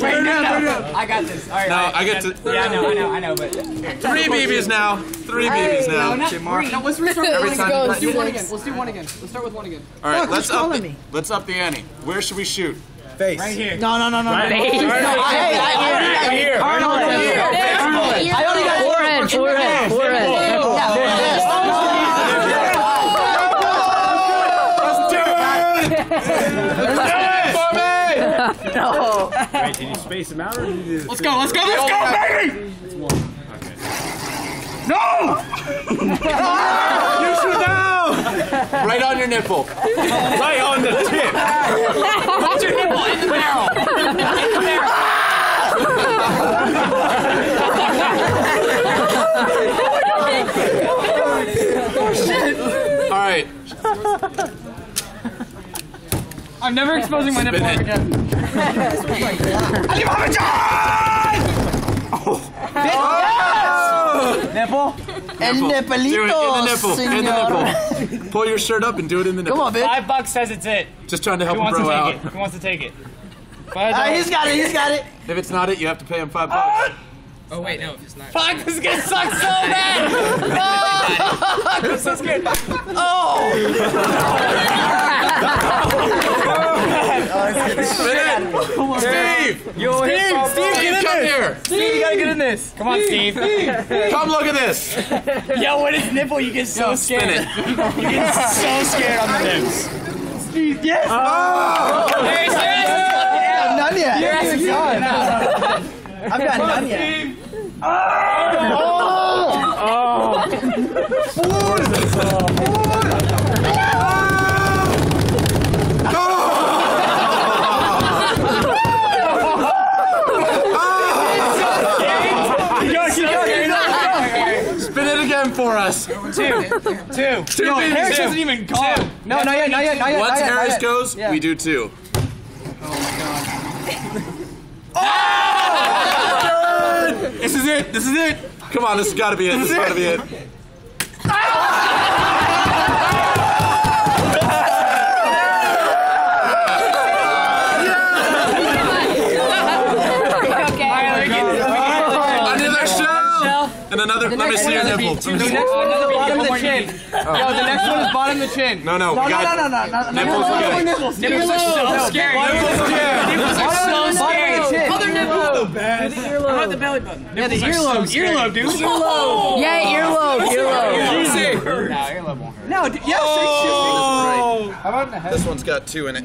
Wait, no. I got this. All right. No, I get to. Yeah, I know, but. 3 BBs now. 3 BBs now. No, let's restart with one again. Let's do one again. Let's do one again. Let's start with one again. All right, let's up the ante. Where should we shoot? Face. Right here. No. Right here. I only got forehead. No. Wait, did you space him out or did you? Let's go, baby! It's one. Okay. No! You shoot now! Right on your nipple. Right on the tip. Put your nipple in the barrel. All right. I'm never exposing my nipple again. Nipple? El nipelito, in the nipple. Pull your shirt up and do it in the nipple. Come on, bitch. $5 says it's it. Just trying to help Who him wants to bro take out. it? Who wants to take it? He's got it. If it's not it, you have to pay him $5. Oh wait, no, it's not. Fuck, this is gonna suck so bad! I'm so scared. Steve! Steve, get in come here! Steve, you gotta get in this. Come on, Steve. Come look at this! Yo, when it's nipple, you get so scared. Spin it. You get so scared on the nips. Steve, yes! Oh! Hey, serious? I'm none yet. Your ass is gone. I've got none yet. Spin it again for us. Two. Yo, Harris hasn't even gone. No, not yet. Once Harris goes, we do 2. Oh! This is it. Come on, this has got to be it. Another shell. And another. Let me see your nipple. The next one is bottom of the chin. Yo, the next one is bottom of the chin. No. No. Nipples again. Nipples are so scary. Nipples are so scary. Other nipple. Bad. How about the belly button? Yeah, the earlobe, dude. Yeah, earlobe. No, earlobe won't hurt. No, yeah, How about the head? This one's got 2 in it.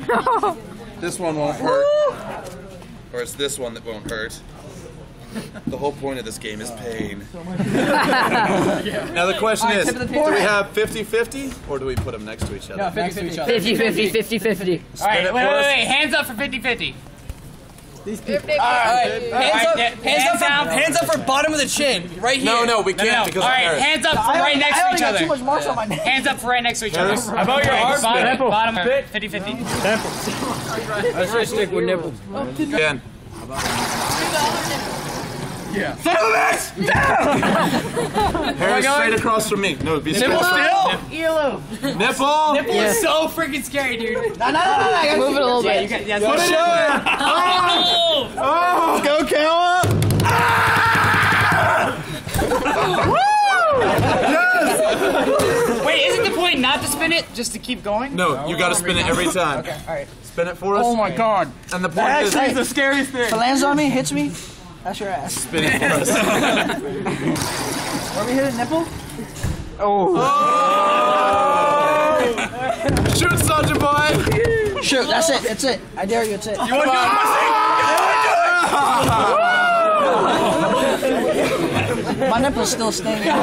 This one won't hurt. Or it's this one that won't hurt. The whole point of this game is pain. Now the question is, do we have 50-50 or do we put them next to each other? No, 50-50. 50-50. All right, wait. Hands up for 50-50. Hands up for bottom of the chin, right here. No, we can't because all right, Harris. hands up for right next to each other. too much marks on my neck. Hands up for right next to each other. Harris? How about your arms? Bottom 50-50. I should stick with nipples. Again. Yeah. Harris, straight across from me. No, be straight across. Earlobe. Nipple. Nipple is so freaking scary, dude. No. Move it a little bit. Yeah, Put it in. Let's go, Kayla. Yes. Wait, isn't the point not to spin it, just to keep going? No, you got to spin it every time. Okay, all right. Spin it for us. Oh my god. And the point is, That's the scariest thing. If it lands on me, hits me, that's your ass. spin it for us. Where we hit a nipple? Shoot, soldier boy. Shoot, that's it. It's it. I dare you. It's it. You want to do My nipple's still staining. Oh my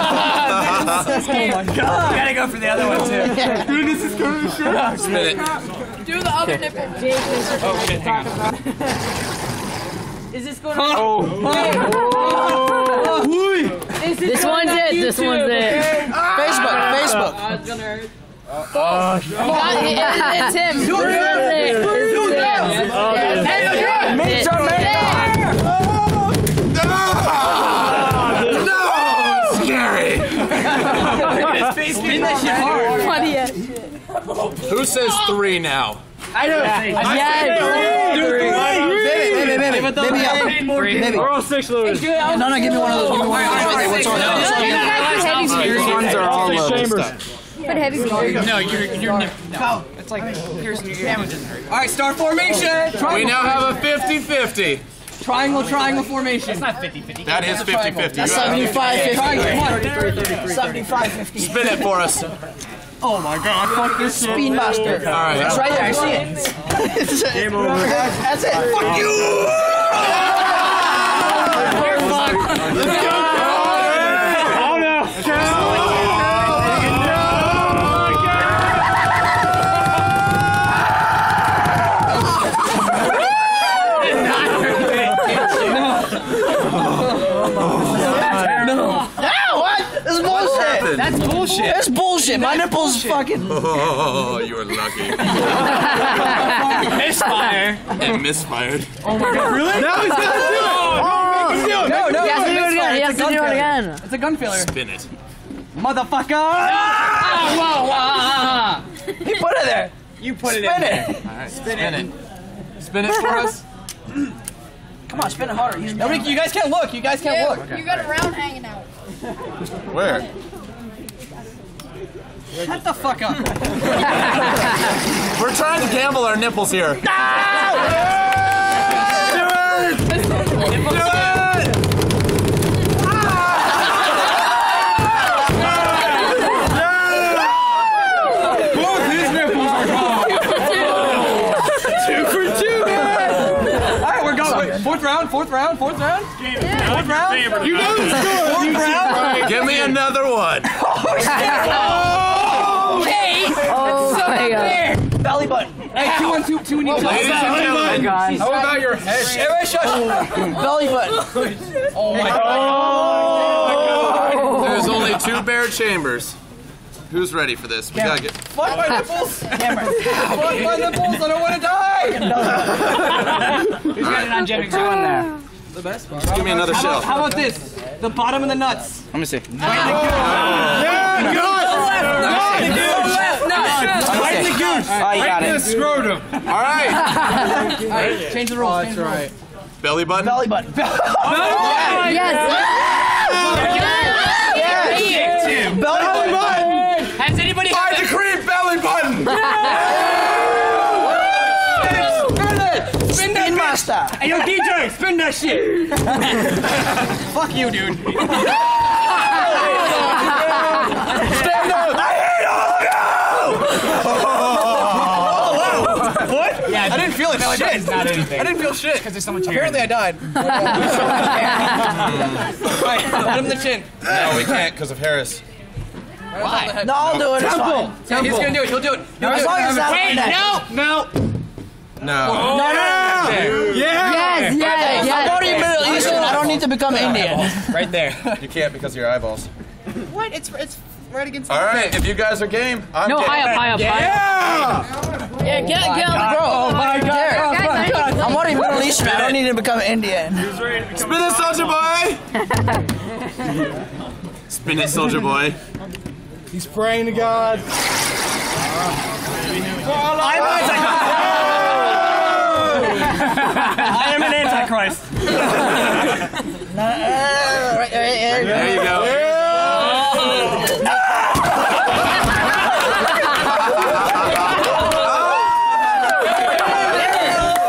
god. You gotta go for the other one too. Dude, this is going to shoot. Spin it. Do the other nipple. Oh shit, hang on. Is this going to This one's it. This one's it. Facebook. It's gonna hurt. It's him. No! Scary! Look at his Spin that shit hard. Funny ass. Who says 3 now? I know. Maybe. We're all 6 losers. No, give me one of those. Give me one of those. What's on These ones are all chambers. But heavy beam. No, you're no. It's like piercing your ear. All right, start formation. We now have a 50-50. Triangle formation. It's not 50-50. That is 50-50. That's 75-50. 75-50. Spin it for us. Oh my God! Fuck this shit. Speedmaster. All right. It's right there. I see it. Game over. That's it. Fuck you. You're fucked. Let's go. Oh no! That's bullshit. That's bullshit. My nipples fucking. Oh, you were lucky. Misfire. And misfired. Oh my God. Really? Now he's gonna do it! No, He has to do it again. He has to do it again. It's a gun failure. Spin it. Motherfucker! Whoa. He put it there. You put it in. Spin there. it. All right, spin it. Spin it for us. Come on, spin it harder. Use Nobody, you guys can't look. You guys can't look. You got a round hanging out. Where? Shut the fuck up. We're trying to gamble our nipples here. Do it! Both his nipples are gone. 2 for 2, man! All right, we're going. Wait, fourth round. Fourth round. You know the score! Fourth round. Give me another one. Oh my God. belly button. Hey, 2 on 2, 2 in each. Ladies and gentlemen, How about your head? Everybody shush. Belly button. Oh my God. there's only 2 bare chambers. Who's ready for this? We gotta get. Fuck my nipples. Fuck my nipples. I don't want to die. Who's got an angelic zone there? The best part. Give me another shell. How about this? The bottom of the nuts. Let me see. Yeah, good! Right the goose. Right in the scrotum. All right. Change the rules. Change the rules. Belly button. Belly button. Yes. Belly button. Has anybody I decree belly button. Spin that Master. Hey, yo, DJ, spin that shit. Fuck you, dude. Stand up. I hate all of you. What? Yeah, I didn't feel it. Shit. Not anything. I didn't feel shit. Because there's someone cheering. Apparently I died. Right, hit him in the chin. No, we can't because of Harris. Why? No, I'll do it. It's fine. Yeah, he's gonna do it. He'll do it. As long as that's Wait, no. No. No. Yes. I'm already Middle Eastern. I don't need to become Indian. Right there. You can't because of your eyeballs. What? It's right against. All right, if you guys are game, I'm No, game. high up. Yeah, get on the Bro, oh my God. God. I'm already Middle Eastern. I don't need to become Indian. Spin it, soldier boy. Spin it, soldier boy. He's praying to God. I am an antichrist. There you go.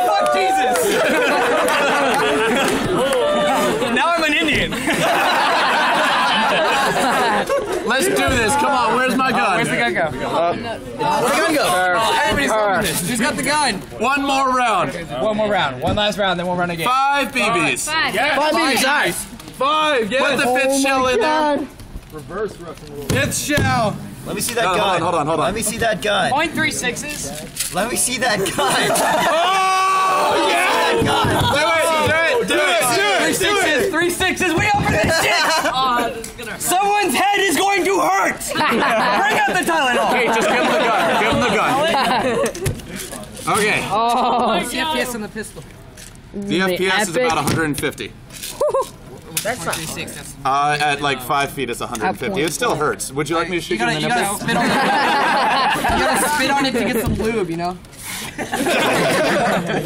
Fuck Jesus. Now I'm an Indian. Let's do this. Come on, where's my gun? Where's the gun go? Where'd the gun go? Everybody's loving this. Who's got the gun? One more round. One more round. One last round, then we'll run again. 5 BBs. 5. 5 BBs. Nice. 5. Put the 5th shell in there. It's shell. Let me see that Hold gun. on. Let me see that gun. 0.36s. Let me see that gun. Oh, yeah! Do it. 3 sixes. We open this shit. Someone's head is going to hurt. Bring out the Tylenol. Okay, just give him the gun. Give him the gun. Okay. CFPS on the pistol. The FPS is about 150. That's not. At like 5 feet, it's 150. It still hurts. Would you like me to shoot you in the nipples? Spit on it. You gotta spit on it to get some lube, you know?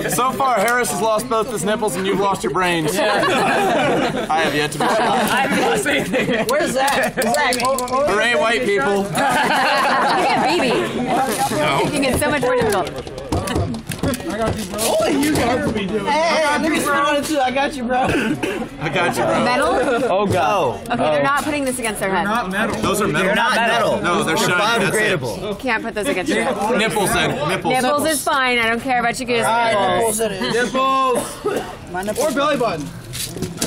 So far, Harris has lost both his nipples and you've lost your brains. I have yet to be. Where's Zach? Zach, There ain't white people. Look at BB. No. You get so much more difficult. Hey, let me spit on it too. I got you, bro. I got you, bro. Metal? Oh, God. Okay, they're not putting this against their head. Those are metal. They're not metal. No, they're shiny. That's it. Biodegradable. You can't put those against your head. Nipples then. Nipples. Nipples is fine. I don't care about you guys. Nipples it is. Nipples! My nipples. Or belly button.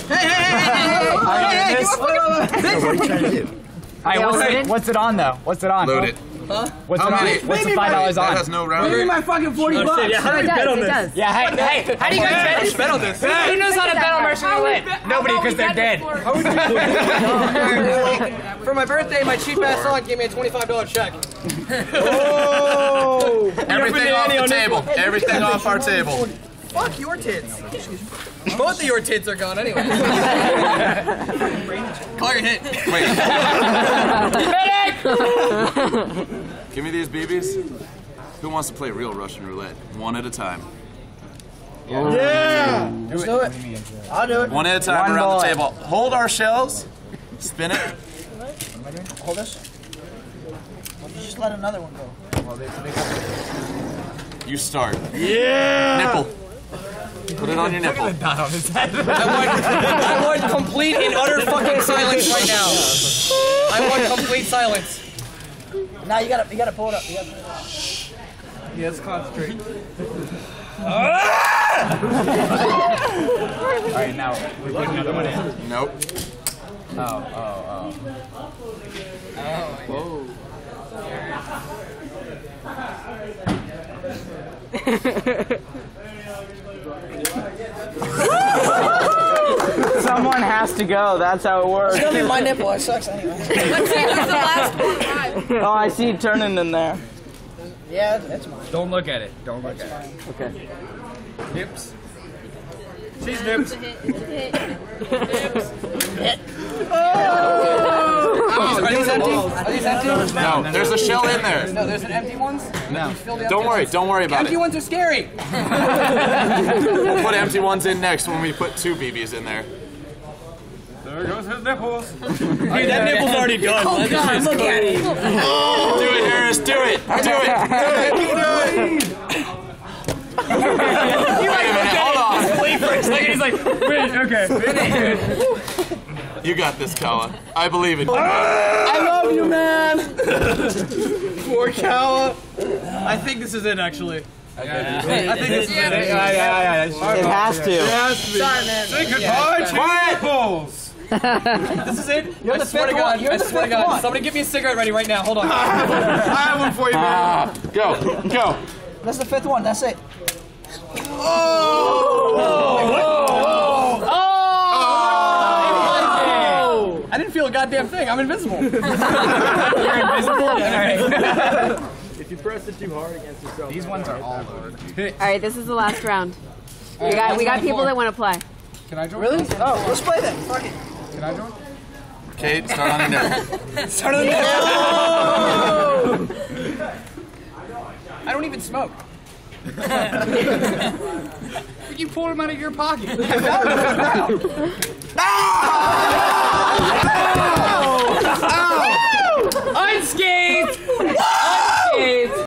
Hey! What are you trying to do? Hey, What's it on though? What's it on? Load it. What's How it many? on? What's the $5 That on? has no Give me round. my fucking $40. How do It we bet on does. It this? does. Yeah, hey, how do you guys bet on this? Who knows how to bet on Russian roulette? Nobody, because they're dead. For my birthday, my cheap ass aunt gave me a $25 check. Oh! Everything off the table. Everything off our table. Fuck your tits. Both of your tits are gone anyway. Call your hit. Wait. Give me these BBs. Who wants to play real Russian roulette? One at a time. Yeah. Let's do it. I'll do it. One at a time around the table. Hold our shells. Spin it. Hold this. Just let another one go. You start. Yeah. Nipple. Put it on your nipple. I want complete and utter fucking silence right now. I want complete silence. Now you gotta pull it up. You gotta pull it up. Yes, concentrate. Alright, now we put another one in. Nope. Someone has to go. That's how it works. It's gonna be my nipple. It sucks anyway. Let's see who's the last one. Oh, I see it turning in there. Yeah, that's mine. Don't look at it. Don't look at it. Okay. Nips. She's nips. Are these empty? Are these empty? No, there's a shell in there. No, there's an empty ones? No. Don't worry about Empty it. ones are scary. We'll put empty ones in next when we put 2 BBs in there. There goes his nipples. Hey, that nipple's already done. Oh, God, look at it. Do it, Harris. Do it. Do it. Wait a minute. Hold on. He's like, wait, okay. You got this, Kawa. I believe in you. I love you, man. Poor Kawa. I think this is it, actually. I think this is it. Yeah. It has to. Sorry, man. Say goodbye to nipples. This is it. I swear to God. I swear to God. Somebody get me a cigarette ready right now. Hold on. I have one for you, man. Go. That's the 5th one. That's it. I didn't feel a goddamn thing. I'm invisible. You're invisible? Alright. If you press it too hard against yourself. These ones are all loaded. All right, this is the last round. We got people that want to play. Can I join? Really? Oh, let's play then. Fuck it. Can I join? Kate, start on your nipple. Start on the I don't even smoke. You pulled them out of your pocket. Unscathed!